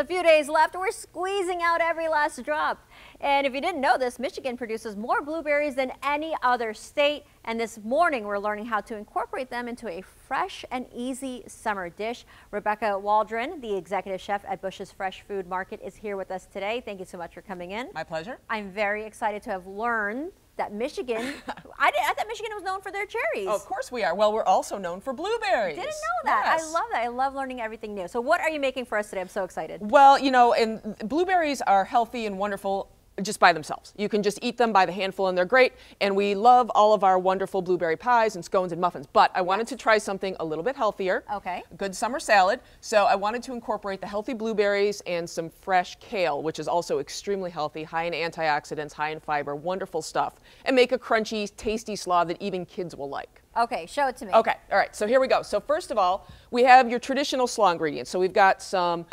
a few days left. We're squeezing out every last drop. And if you didn't know this, Michigan produces more blueberries than any other state. And this morning, we're learning how to incorporate them into a fresh and easy summer dish. Rebecca Waldron, the executive chef at Bush's Fresh Food Market, is here with us today. Thank you so much for coming in. My pleasure. I'm very excited to have learned that Michigan, I thought Michigan was known for their cherries. Oh, of course we are. Well, we're also known for blueberries. Didn't know that. Yes. I love that. I love learning everything new. So what are you making for us today? I'm so excited. Well, you know, and blueberries are healthy and wonderful just by themselves. You can just eat them by the handful and they're great. And we love all of our wonderful blueberry pies and scones and muffins. But I wanted to try something a little bit healthier. Okay. A good summer salad. So I wanted to incorporate the healthy blueberries and some fresh kale, which is also extremely healthy, high in antioxidants, high in fiber, wonderful stuff. And make a crunchy, tasty slaw that even kids will like. Okay, show it to me. Okay, all right, so here we go. So first of all, we have your traditional slaw ingredients. So we've got some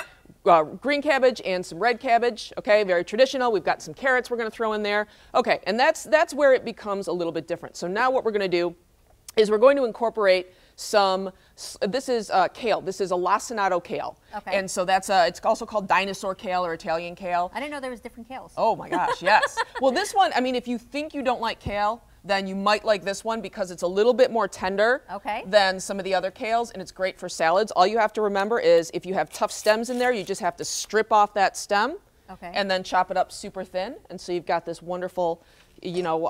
green cabbage and some red cabbage, okay, very traditional. We've got some carrots we're gonna throw in there. Okay, and that's where it becomes a little bit different. So now what we're gonna do is we're going to incorporate some, this is kale. This is a lacinato kale. Okay. And so that's, it's also called dinosaur kale or Italian kale. I didn't know there was different kales. Oh my gosh, yes. Well, this one, I mean, if you think you don't like kale, then you might like this one because it's a little bit more tender than some of the other kales, and it's great for salads. All you have to remember is if you have tough stems in there, you just have to strip off that stem and then chop it up super thin. And so you've got this wonderful, you know,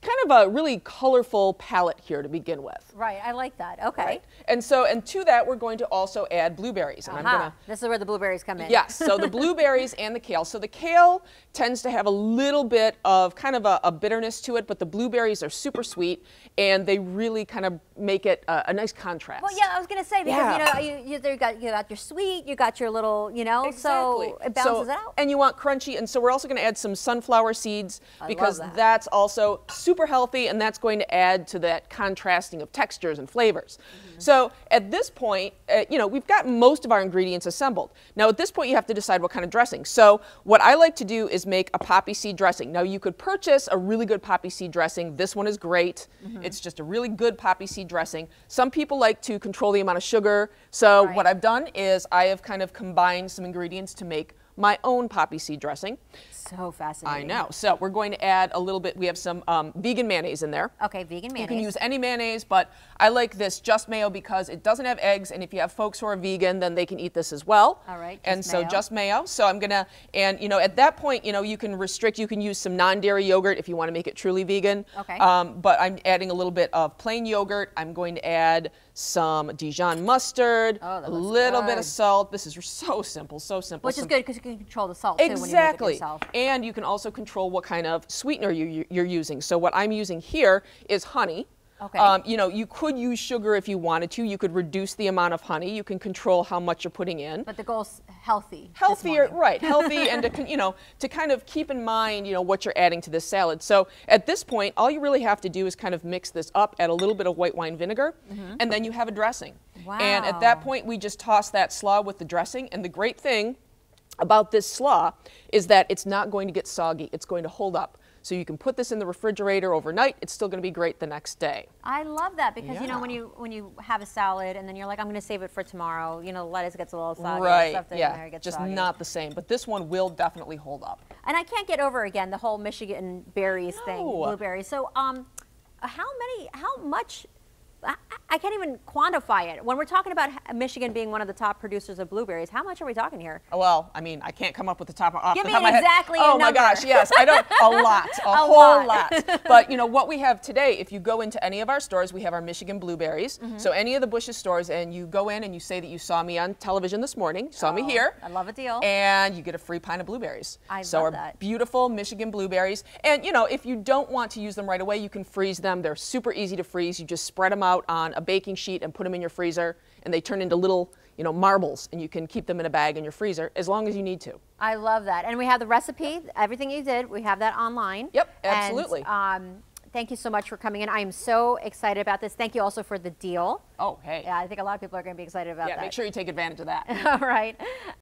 kind of a really colorful palette here to begin with. Right, I like that. Okay. Right? And so, and to that, we're going to also add blueberries. And I'm gonna, this is where the blueberries come in. Yes, so the blueberries and the kale. So the kale tends to have a little bit of kind of a bitterness to it, but the blueberries are super sweet, and they really kind of make it a nice contrast. Well, yeah, I was going to say, because, you know, you got your sweet, you got your little, you know, so it balances it out. And you want crunchy, and so we're also going to add some sunflower seeds because that's also super healthy, and that's going to add to that contrasting of textures and flavors. So at this point, you know, we've got most of our ingredients assembled. Now at this point, you have to decide what kind of dressing. So what I like to do is make a poppy seed dressing. Now you could purchase a really good poppy seed dressing. This one is great. It's just a really good poppy seed dressing. Some people like to control the amount of sugar. So what I've done is I have kind of combined some ingredients to make my own poppy seed dressing. So fascinating. I know. So we're going to add a little bit, we have some vegan mayonnaise in there. Okay, vegan mayonnaise. You can use any mayonnaise, but I like this just mayo because it doesn't have eggs, and if you have folks who are vegan, then they can eat this as well. All right, so just mayo. So I'm gonna, and you know, at that point, you know, you can restrict, you can use some non-dairy yogurt if you want to make it truly vegan. Okay. But I'm adding a little bit of plain yogurt. I'm going to add some Dijon mustard, a little bit of salt. This is so simple, so simple. Which is good because you can control the salt too when you make it yourself. And you can also control what kind of sweetener you're using. So what I'm using here is honey. Okay. You know, you could use sugar if you wanted to. You could reduce the amount of honey. You can control how much you're putting in. But the goal's healthy. Healthier, right? Healthy, and to, you know, to kind of keep in mind, you know, what you're adding to this salad. So at this point, all you really have to do is kind of mix this up, add a little bit of white wine vinegar, and then you have a dressing. Wow. And at that point, we just toss that slaw with the dressing. And the great thing about this slaw is that it's not going to get soggy. It's going to hold up. So you can put this in the refrigerator overnight. It's still going to be great the next day. I love that because you know when you have a salad and then you're like, I'm going to save it for tomorrow. You know, the lettuce gets a little soggy. Right. Stuff in Yeah. there gets Just soggy. not the same. But this one will definitely hold up. And I can't get over again the whole Michigan berries thing, blueberries. So how much? I can't even quantify it. When we're talking about Michigan being one of the top producers of blueberries, how much are we talking here? Well, I mean, I can't come up with the top off Give the me top of my head. exactly a Oh my number. gosh, yes. I don't, a lot, a whole lot. But you know, what we have today, if you go into any of our stores, we have our Michigan blueberries. So any of the Bush's stores, and you go in and you say that you saw me on television this morning, saw me here. I love a deal. And you get a free pint of blueberries. I so love our that. beautiful Michigan blueberries. And you know, if you don't want to use them right away, you can freeze them. They're super easy to freeze. You just spread them out on a baking sheet and put them in your freezer, and they turn into little, you know, marbles, and you can keep them in a bag in your freezer as long as you need to. I love that. And we have the recipe, everything you did, we have that online. Yep, absolutely. And, thank you so much for coming in. I am so excited about this. Thank you also for the deal. Oh, hey. Yeah, I think a lot of people are going to be excited about that. Yeah, make sure you take advantage of that. All right.